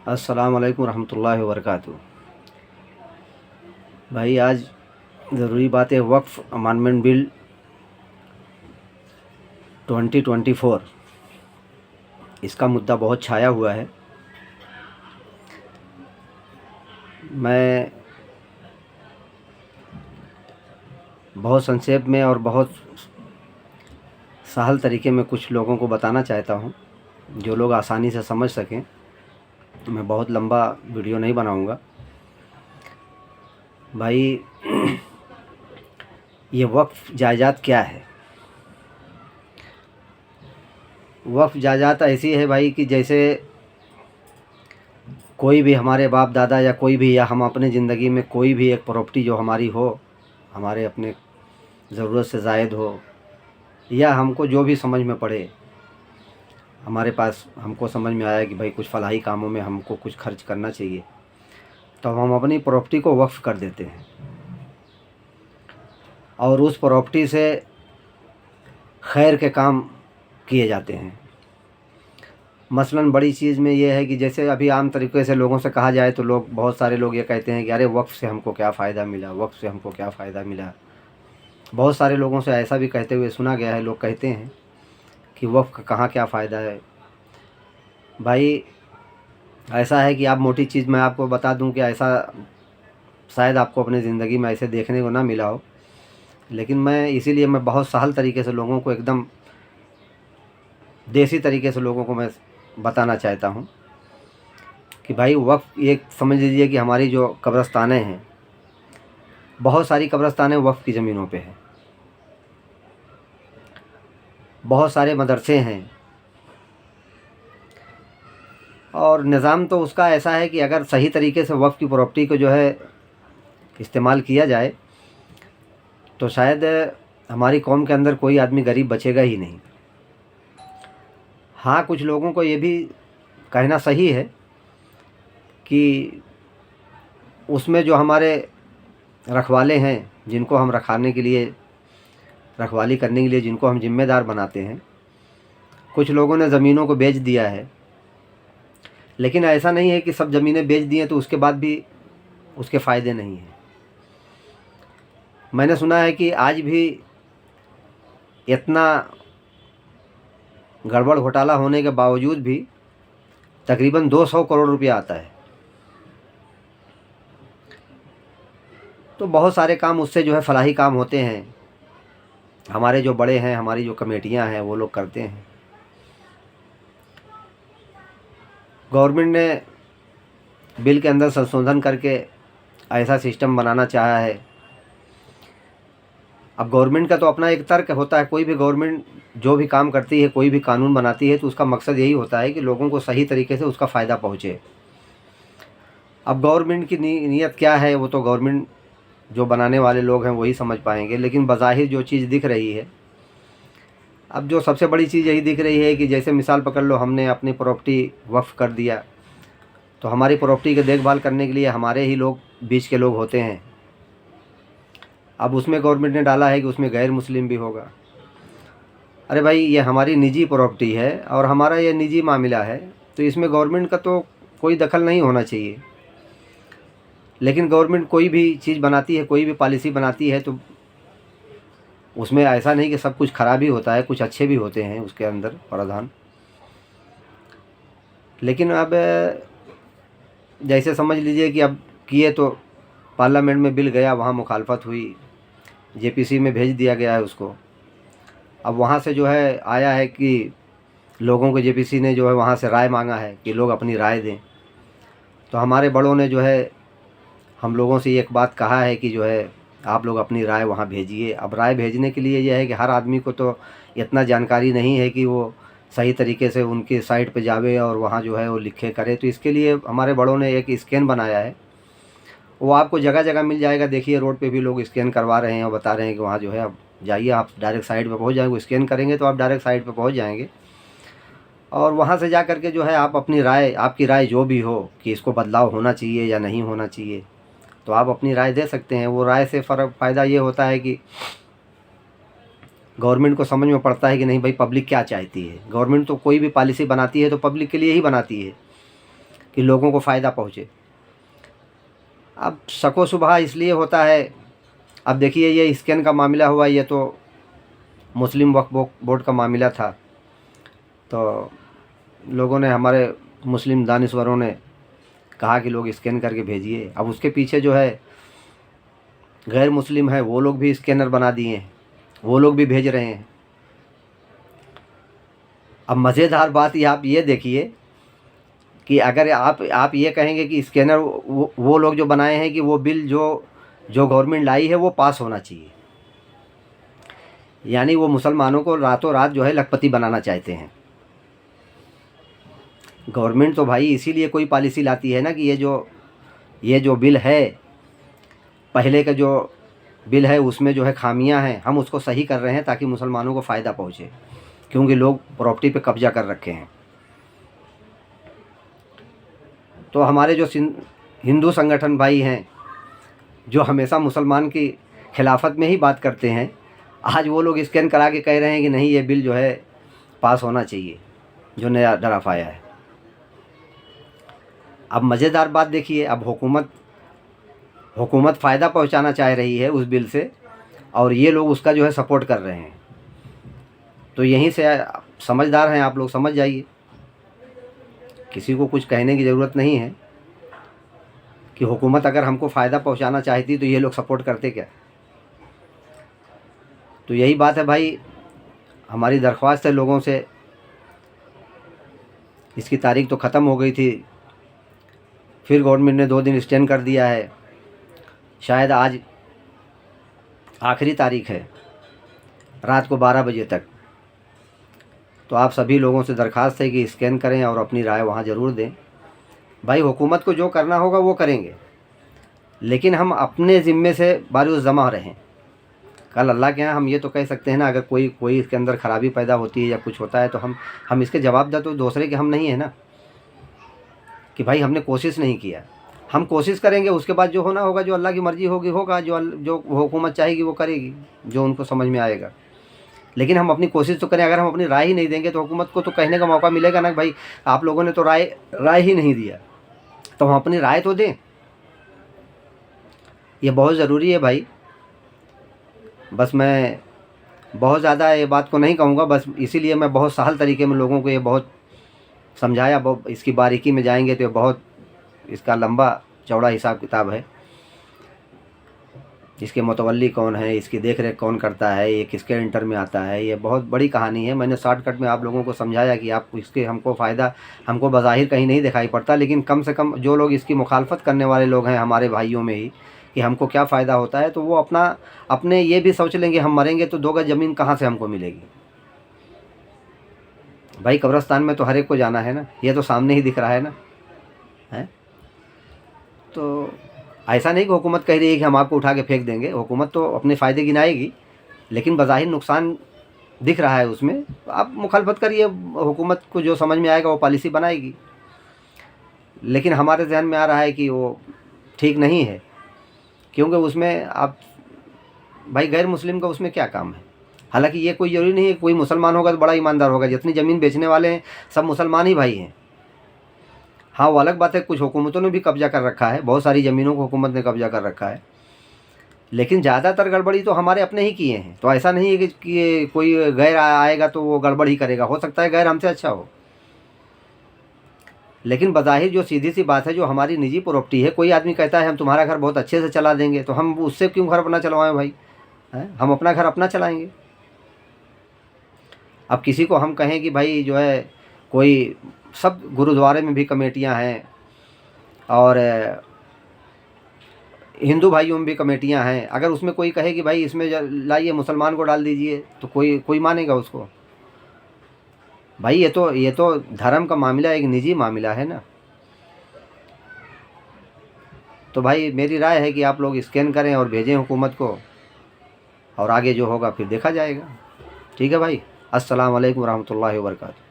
अस्सलाम वालेकुम रहमतुल्लाहि व बरकातुहू। भाई आज ज़रूरी बात है, वक्फ़ अमेंडमेंट बिल 2024 इसका मुद्दा बहुत छाया हुआ है। मैं बहुत संक्षेप में और बहुत सहल तरीके में कुछ लोगों को बताना चाहता हूँ, जो लोग आसानी से समझ सकें। मैं बहुत लंबा वीडियो नहीं बनाऊँगा। भाई ये वक्फ़ जायदाद क्या है? वक्फ़ जायदाद ऐसी है भाई कि जैसे कोई भी हमारे बाप दादा या कोई भी, या हम अपने ज़िंदगी में कोई भी एक प्रॉपर्टी जो हमारी हो, हमारे अपने ज़रूरत से ज़ायद हो, या हमको जो भी समझ में पड़े, हमारे पास हमको समझ में आया कि भाई कुछ फलाही कामों में हमको कुछ खर्च करना चाहिए, तो हम अपनी प्रॉपर्टी को वक्फ़ कर देते हैं और उस प्रॉपर्टी से खैर के काम किए जाते हैं। मसलन बड़ी चीज़ में ये है कि जैसे अभी आम तरीके से लोगों से कहा जाए तो लोग, बहुत सारे लोग ये कहते हैं कि अरे वक्फ़ से हमको क्या फ़ायदा मिला, वक्फ़ से हमको क्या फ़ायदा मिला। बहुत सारे लोगों से ऐसा भी कहते हुए सुना गया है, लोग कहते हैं कि वक्फ़ का कहाँ क्या फ़ायदा है। भाई ऐसा है कि आप मोटी चीज़ मैं आपको बता दूं कि ऐसा शायद आपको अपनी ज़िंदगी में ऐसे देखने को ना मिला हो, लेकिन मैं इसीलिए मैं बहुत सहल तरीके से लोगों को, एकदम देसी तरीके से लोगों को मैं बताना चाहता हूँ कि भाई वक्फ़, एक समझ लीजिए कि हमारी जो कब्रस्तानें हैं, बहुत सारी कब्रस्तानें वक्फ़ की ज़मीनों पे हैं। बहुत सारे मदरसे हैं और निज़ाम तो उसका ऐसा है कि अगर सही तरीके से वक्फ़ की प्रॉपर्टी को जो है इस्तेमाल किया जाए तो शायद हमारी कौम के अंदर कोई आदमी गरीब बचेगा ही नहीं। हाँ, कुछ लोगों को ये भी कहना सही है कि उसमें जो हमारे रखवाले हैं, जिनको हम रखाने के लिए, रखवाली करने के लिए जिनको हम ज़िम्मेदार बनाते हैं, कुछ लोगों ने ज़मीनों को बेच दिया है। लेकिन ऐसा नहीं है कि सब ज़मीनें बेच दी हैं तो उसके बाद भी उसके फ़ायदे नहीं हैं। मैंने सुना है कि आज भी इतना गड़बड़ घोटाला होने के बावजूद भी तकरीबन 200 करोड़ रुपया आता है। तो बहुत सारे काम उससे जो है फलाही काम होते हैं। हमारे जो बड़े हैं, हमारी जो कमेटियां हैं, वो लोग करते हैं। गवर्नमेंट ने बिल के अंदर संशोधन करके ऐसा सिस्टम बनाना चाहा है। अब गवर्नमेंट का तो अपना एक तर्क होता है। कोई भी गवर्नमेंट जो भी काम करती है, कोई भी कानून बनाती है, तो उसका मकसद यही होता है कि लोगों को सही तरीके से उसका फ़ायदा पहुँचे। अब गवर्नमेंट की नीयत क्या है वो तो गवर्नमेंट, जो बनाने वाले लोग हैं वही समझ पाएंगे। लेकिन बज़ाहिर जो चीज़ दिख रही है, अब जो सबसे बड़ी चीज़ यही दिख रही है कि जैसे मिसाल पकड़ लो, हमने अपनी प्रॉपर्टी वक्फ़ कर दिया, तो हमारी प्रॉपर्टी की देखभाल करने के लिए हमारे ही लोग, बीच के लोग होते हैं। अब उसमें गवर्नमेंट ने डाला है कि उसमें गैर मुस्लिम भी होगा। अरे भाई, ये हमारी निजी प्रॉपर्टी है और हमारा ये निजी मामला है, तो इसमें गवर्नमेंट का तो कोई दखल नहीं होना चाहिए। लेकिन गवर्नमेंट कोई भी चीज़ बनाती है, कोई भी पॉलिसी बनाती है, तो उसमें ऐसा नहीं कि सब कुछ ख़राब ही होता है, कुछ अच्छे भी होते हैं उसके अंदर प्रावधान। लेकिन अब जैसे समझ लीजिए कि अब किए तो पार्लियामेंट में बिल गया, वहाँ मुखालफत हुई, जेपीसी में भेज दिया गया है उसको। अब वहाँ से जो है आया है कि लोगों को, जेपीसी ने जो है वहाँ से राय मांगा है कि लोग अपनी राय दें। तो हमारे बड़ों ने जो है हम लोगों से एक बात कहा है कि जो है आप लोग अपनी राय वहाँ भेजिए। अब राय भेजने के लिए यह है कि हर आदमी को तो इतना जानकारी नहीं है कि वो सही तरीके से उनके साइट पे जावे और वहाँ जो है वो लिखे करे। तो इसके लिए हमारे बड़ों ने एक स्कैन बनाया है, वो आपको जगह जगह मिल जाएगा। देखिए रोड पे भी लोग स्कैन करवा रहे हैं और बता रहे हैं कि वहाँ जो है आप जाइए, आप डायरेक्ट साइट पे पहुँच जाएंगे। स्कैन करेंगे तो आप डायरेक्ट साइट पे पहुँच जाएंगे और वहाँ से जा करके जो है आप अपनी राय, आपकी राय जो भी हो कि इसको बदलाव होना चाहिए या नहीं होना चाहिए, तो आप अपनी राय दे सकते हैं। वो राय से फ़ायदा ये होता है कि गवर्नमेंट को समझ में पड़ता है कि नहीं भाई, पब्लिक क्या चाहती है। गवर्नमेंट तो कोई भी पॉलिसी बनाती है तो पब्लिक के लिए ही बनाती है। कि लोगों को फ़ायदा पहुँचे। अब शको शुबहा इसलिए होता है, अब देखिए ये स्कैन का मामला हुआ, ये तो मुस्लिम वक्फ बोर्ड का मामला था, तो लोगों ने, हमारे मुस्लिम दानिश्वरों ने कहा कि लोग स्कैन करके भेजिए। अब उसके पीछे जो है गैर मुस्लिम है, वो लोग भी स्कैनर बना दिए हैं, वो लोग भी भेज रहे हैं। अब मज़ेदार बात ये आप ये देखिए कि अगर आप ये कहेंगे कि स्कैनर वो लोग जो बनाए हैं कि वो बिल जो गवर्नमेंट लाई है वो पास होना चाहिए, यानी वो मुसलमानों को रातों रात जो है लखपति बनाना चाहते हैं। गवर्नमेंट तो भाई इसीलिए कोई पॉलिसी लाती है ना कि ये जो बिल है, पहले का जो बिल है उसमें जो है खामियां हैं, हम उसको सही कर रहे हैं ताकि मुसलमानों को फ़ायदा पहुँचे, क्योंकि लोग प्रॉपर्टी पे कब्जा कर रखे हैं। तो हमारे जो हिंदू संगठन भाई हैं जो हमेशा मुसलमान की खिलाफत में ही बात करते हैं, आज वो लोग स्कैन करा के कह रहे हैं कि नहीं ये बिल जो है पास होना चाहिए, जो नया ड्राफ्ट आया है। अब मज़ेदार बात देखिए, अब हुकूमत फ़ायदा पहुंचाना चाह रही है उस बिल से, और ये लोग उसका जो है सपोर्ट कर रहे हैं। तो यहीं से समझदार हैं आप लोग, समझ जाइए, किसी को कुछ कहने की ज़रूरत नहीं है कि हुकूमत अगर हमको फ़ायदा पहुंचाना चाहती तो ये लोग सपोर्ट करते क्या। तो यही बात है भाई, हमारी दरख्वास्त है लोगों से, इसकी तारीख तो ख़त्म हो गई थी, फिर गवर्नमेंट ने 2 दिन एक्सटेंड कर दिया है, शायद आज आखिरी तारीख है रात को 12 बजे तक। तो आप सभी लोगों से दरख्वास्त है कि स्कैन करें और अपनी राय वहाँ ज़रूर दें। भाई हुकूमत को जो करना होगा वो करेंगे, लेकिन हम अपने ज़िम्मे से बारूद जमा रहें। कल अल्लाह के यहाँ हम ये तो कह सकते हैं ना, अगर कोई इसके अंदर ख़राबी पैदा होती है या कुछ होता है तो हम इसके जवाबदेह तो दूसरे के हम नहीं है ना, कि भाई हमने कोशिश नहीं किया। हम कोशिश करेंगे, उसके बाद जो होना होगा, जो अल्लाह की मर्ज़ी होगी होगा, जो हुकूमत चाहेगी वो करेगी, जो उनको समझ में आएगा। लेकिन हम अपनी कोशिश तो करें। अगर हम अपनी राय ही नहीं देंगे तो हुकूमत को तो कहने का मौका मिलेगा ना, भाई आप लोगों ने तो राय ही नहीं दिया, तो हम अपनी राय तो दें। ये बहुत ज़रूरी है भाई। बस मैं बहुत ज़्यादा ये बात को नहीं कहूँगा, बस इसीलिए मैं बहुत सहल तरीके में लोगों को ये बहुत समझाया। बहुत इसकी बारीकी में जाएंगे तो बहुत इसका लंबा चौड़ा हिसाब किताब है। इसके मुतवल्ली कौन है, इसकी देख रेख कौन करता है, ये किसके इंटर में आता है, ये बहुत बड़ी कहानी है। मैंने शॉर्टकट में आप लोगों को समझाया कि आप इसके हमको फ़ायदा हमको बज़ाहिर कहीं नहीं दिखाई पड़ता, लेकिन कम से कम जो लोग इसकी मुखालफत करने वाले लोग हैं हमारे भाइयों में ही, कि हमको क्या फ़ायदा होता है, तो वो अपने ये भी सोच लेंगे हम मरेंगे तो 2 गज ज़मीन कहाँ से हमको मिलेगी। भाई कब्रिस्तान में तो हर एक को जाना है ना, ये तो सामने ही दिख रहा है ना, है। तो ऐसा नहीं कि हुकूमत कह रही है कि हम आपको उठा के फेंक देंगे। हुकूमत तो अपने फ़ायदे गिनाएगी, लेकिन बज़ाहिर नुकसान दिख रहा है उसमें, तो आप मुखालफत करिए, हुकूमत को जो समझ में आएगा वो पॉलिसी बनाएगी। लेकिन हमारे ज़हन में आ रहा है कि वो ठीक नहीं है, क्योंकि उसमें आप भाई गैर मुस्लिम का उसमें क्या काम है। हालांकि ये कोई ज़रूरी नहीं है कोई मुसलमान होगा तो बड़ा ईमानदार होगा, जितनी ज़मीन बेचने वाले हैं सब मुसलमान ही भाई हैं। हाँ वो अलग बात है, कुछ हुकूमतों ने भी कब्जा कर रखा है, बहुत सारी ज़मीनों को हुकूमत ने कब्जा कर रखा है, लेकिन ज़्यादातर गड़बड़ी तो हमारे अपने ही किए हैं। तो ऐसा नहीं है कि कोई गैर आएगा तो वो गड़बड़ ही करेगा, हो सकता है गैर हमसे अच्छा हो, लेकिन बज़ाहिर जो सीधी सी बात है, जो हमारी निजी प्रॉपर्टी है, कोई आदमी कहता है हम तुम्हारा घर बहुत अच्छे से चला देंगे, तो हम उससे क्यों घर अपना चलवाएं भाई, हैं? हम अपना घर अपना चलाएंगे। अब किसी को हम कहें कि भाई जो है कोई, सब गुरुद्वारे में भी कमेटियां हैं और हिंदू भाइयों में भी कमेटियां हैं, अगर उसमें कोई कहे कि भाई इसमें लाइए मुसलमान को डाल दीजिए, तो कोई मानेगा उसको। भाई ये तो धर्म का मामला एक निजी मामला है ना। तो भाई मेरी राय है कि आप लोग स्कैन करें और भेजें हुकूमत को, और आगे जो होगा फिर देखा जाएगा। ठीक है भाई, अस्सलाम वालेकुम रहमतुल्लाहि व बरकातहू।